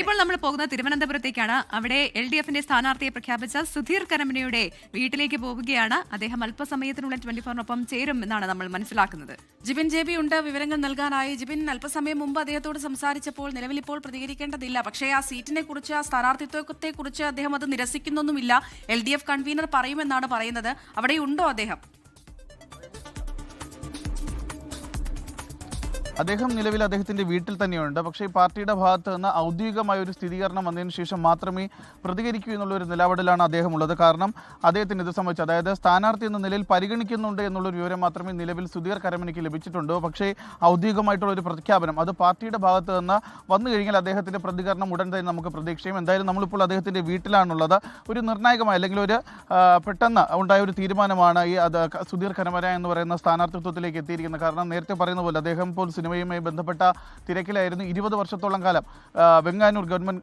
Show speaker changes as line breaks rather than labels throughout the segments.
ഇപ്പോൾ നമ്മൾ പോകുന്ന തിരുവനന്തപുരത്തേക്കാണ്. അവിടെ LDFന്റെ സ്ഥാനാർത്ഥിയെ പ്രഖ്യാപിച്ച സുധീർ കരമനയുടെ വീട്ടിലേക്ക് പോവുകയാണ്. അദ്ദേഹം അല്പസമയത്തിനുള്ളിൽ 24-നൊപ്പം ചേരും എന്നാണ് നമ്മൾ മനസ്സിലാക്കുന്നത്.
ജിബിൻ JB ഉണ്ട് വിവരങ്ങൾ നൽകാനായി. ജിബിൻ, അല്പസമയം മുമ്പ് അദ്ദേഹത്തോട് സംസാരിച്ചപ്പോൾ നിലവിലിപ്പോൾ പ്രതികരിക്കേണ്ടതില്ല, പക്ഷേ ആ സീറ്റിനെ കുറിച്ച്, ആ സ്ഥാനാർത്ഥിത്വത്തെ കുറിച്ച് അദ്ദേഹം അത് നിരസിക്കുന്നൊന്നുമില്ല. LDF കൺവീനർ പറയുമെന്നാണ് പറയുന്നത്. അവിടെ ഉണ്ടോ അദ്ദേഹം?
അദ്ദേഹം നിലവിൽ അദ്ദേഹത്തിന്റെ വീട്ടിൽ തന്നെയുണ്ട്. പക്ഷേ പാർട്ടിയുടെ ഭാഗത്ത് നിന്ന് ഔദ്യോഗികമായ ഒരു സ്ഥിരീകരണം വന്നതിന് ശേഷം മാത്രമേ പ്രതികരിക്കൂ എന്നുള്ള ഒരു നിലപാടിലാണ് അദ്ദേഹം ഉള്ളത്. കാരണം അദ്ദേഹത്തിന് ഇത് സംബന്ധിച്ച്, അതായത് സ്ഥാനാർത്ഥി എന്ന നിലയിൽ പരിഗണിക്കുന്നുണ്ട് എന്നുള്ളൊരു വിവരം മാത്രമേ നിലവിൽ സുധീർ കരമനയ്ക്ക് ലഭിച്ചിട്ടുണ്ടോ. പക്ഷേ ഔദ്യോഗികമായിട്ടുള്ള ഒരു പ്രഖ്യാപനം അത് പാർട്ടിയുടെ ഭാഗത്ത് നിന്ന് വന്നു കഴിഞ്ഞാൽ അദ്ദേഹത്തിന്റെ പ്രതികരണം ഉടൻ തന്നെ നമുക്ക് പ്രതീക്ഷിക്കാം. എന്തായാലും നമ്മളിപ്പോൾ അദ്ദേഹത്തിന്റെ വീട്ടിലാണുള്ളത്. ഒരു നിർണായകമായ അല്ലെങ്കിൽ ഒരു പെട്ടെന്ന് ഉണ്ടായ ഒരു തീരുമാനമാണ് ഈ സുധീർ കരമന എന്ന് പറയുന്ന സ്ഥാനാർത്ഥിത്വത്തിലേക്ക് എത്തിയിരിക്കുന്നത്. കാരണം നേരത്തെ പറയുന്ന പോലെ അദ്ദേഹം ഇപ്പോൾ സിനിമയുമായി ബന്ധപ്പെട്ട തിരക്കിലായിരുന്നു. 20 വർഷത്തോളം കാലം വെങ്ങാനൂർ ഗവൺമെന്റ്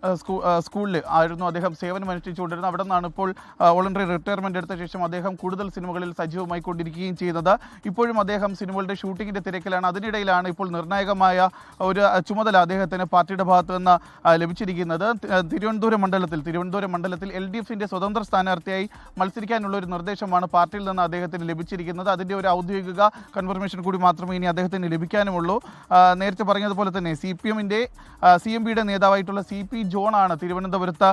സ്കൂളിൽ ആയിരുന്നു അദ്ദേഹം സേവനം അനുഷ്ഠിച്ചുകൊണ്ടിരുന്നത്. അവിടെ നിന്നാണ് ഇപ്പോൾ വോളണ്ടറി റിട്ടയർമെന്റ് എടുത്ത ശേഷം അദ്ദേഹം കൂടുതൽ സിനിമകളിൽ സജീവമായി കൊണ്ടിരിക്കുകയും ചെയ്യുന്നത്. ഇപ്പോഴും അദ്ദേഹം സിനിമകളുടെ ഷൂട്ടിങ്ങിന്റെ തിരക്കിലാണ്. അതിനിടയിലാണ് ഇപ്പോൾ നിർണായകമായ ഒരു ചുമതല അദ്ദേഹത്തിന് പാർട്ടിയുടെ ഭാഗത്തു നിന്ന് ലഭിച്ചിരിക്കുന്നത്. തിരുവനന്തപുരം മണ്ഡലത്തിൽ LDFന്റെ സ്വതന്ത്ര സ്ഥാനാർത്ഥിയായി മത്സരിക്കാനുള്ള ഒരു നിർദ്ദേശമാണ് പാർട്ടിയിൽ നിന്ന് അദ്ദേഹത്തിന് ലഭിച്ചിരിക്കുന്നത്. അതിന്റെ ഒരു ഔദ്യോഗിക കൺഫർമേഷൻ കൂടി മാത്രമേ ഇനി അദ്ദേഹത്തിന് ലഭിക്കാനുമുള്ളൂ. നേരത്തെ പറഞ്ഞതുപോലെ തന്നെ CMBയുടെ നേതാവായിട്ടുള്ള CP ജോണാണ് തിരുവനന്തപുരത്ത്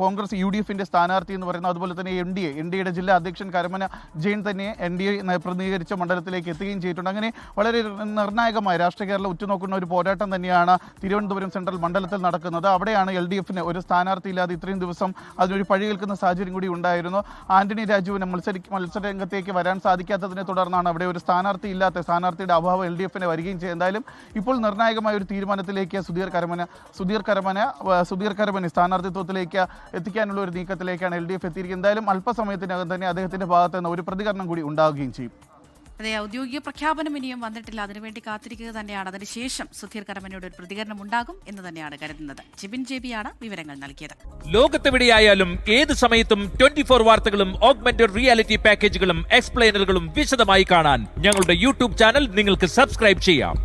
കോൺഗ്രസ് UDFന്റെ സ്ഥാനാർത്ഥി എന്ന് പറയുന്നത്. അതുപോലെ തന്നെ NDAയുടെ ജില്ലാ അധ്യക്ഷൻ കരമന ജെയിൻ തന്നെ NDA പ്രതിനിധീകരിച്ച മണ്ഡലത്തിലേക്ക് എത്തുകയും ചെയ്തിട്ടുണ്ട്. അങ്ങനെ വളരെ നിർണായകമായ രാഷ്ട്രീയ കേരളം ഉറ്റുനോക്കുന്ന ഒരു പോരാട്ടം തന്നെയാണ് തിരുവനന്തപുരം സെൻട്രൽ മണ്ഡലത്തിൽ നടക്കുന്നത്. അവിടെയാണ് LDFന് ഒരു സ്ഥാനാർത്ഥി ഇല്ലാതെ ഇത്രയും ദിവസം അതിനൊരു പഴികേൽക്കുന്ന സാഹചര്യം കൂടി ഉണ്ടായിരുന്നു. ആന്റണി രാജുവിന് മത്സരരംഗത്തേക്ക് വരാൻ സാധിക്കാത്തതിനെ തുടർന്നാണ് അവിടെ ഒരു സ്ഥാനാർത്ഥിയുടെ അഭാവം LDFന് വരികയും ചെയ്യും. എന്തായാലും ഇപ്പോൾ നിർണായകമായ ഒരു തീരുമാനത്തിലേക്ക് സുധീർ കരമന സ്ഥാനാർത്ഥിത്വത്തിലേക്ക് എത്തിക്കാനുള്ള ഒരു നീക്കത്തിലേക്കാണ് LDF എത്തിയിരിക്കുന്നത്. എന്തായാലും അല്പസമയത്തിനകം തന്നെ അദ്ദേഹത്തിന്റെ ഭാഗത്ത് നിന്ന് ഒരു പ്രതികരണം കൂടി ഉണ്ടാവുകയും ചെയ്യും.
അതെ, ഔദ്യോഗിക പ്രഖ്യാപനം ഇനിയും വന്നിട്ടില്ല. അതിനുവേണ്ടി കാത്തിരിക്കുക തന്നെയാണ്. അതിനുശേഷം സുധീർ കരമനയുടെ ഒരു പ്രതികരണം ഉണ്ടാകും എന്ന് തന്നെയാണ് കരുതുന്നത്. ജിബിൻ JB ആണ് വിവരങ്ങൾ നൽകിയത്.
ലോകത്തെവിടെയായാലും ഏത് സമയത്തും 24 വാർത്തകളും ഓഗ്മെന്റഡ് റിയാലിറ്റി പാക്കേജുകളും എക്സ്പ്ലെയിനറുകളും വിശദമായി കാണാൻ ഞങ്ങളുടെ YouTube ചാനൽ നിങ്ങൾക്ക് സബ്സ്ക്രൈബ് ചെയ്യാം.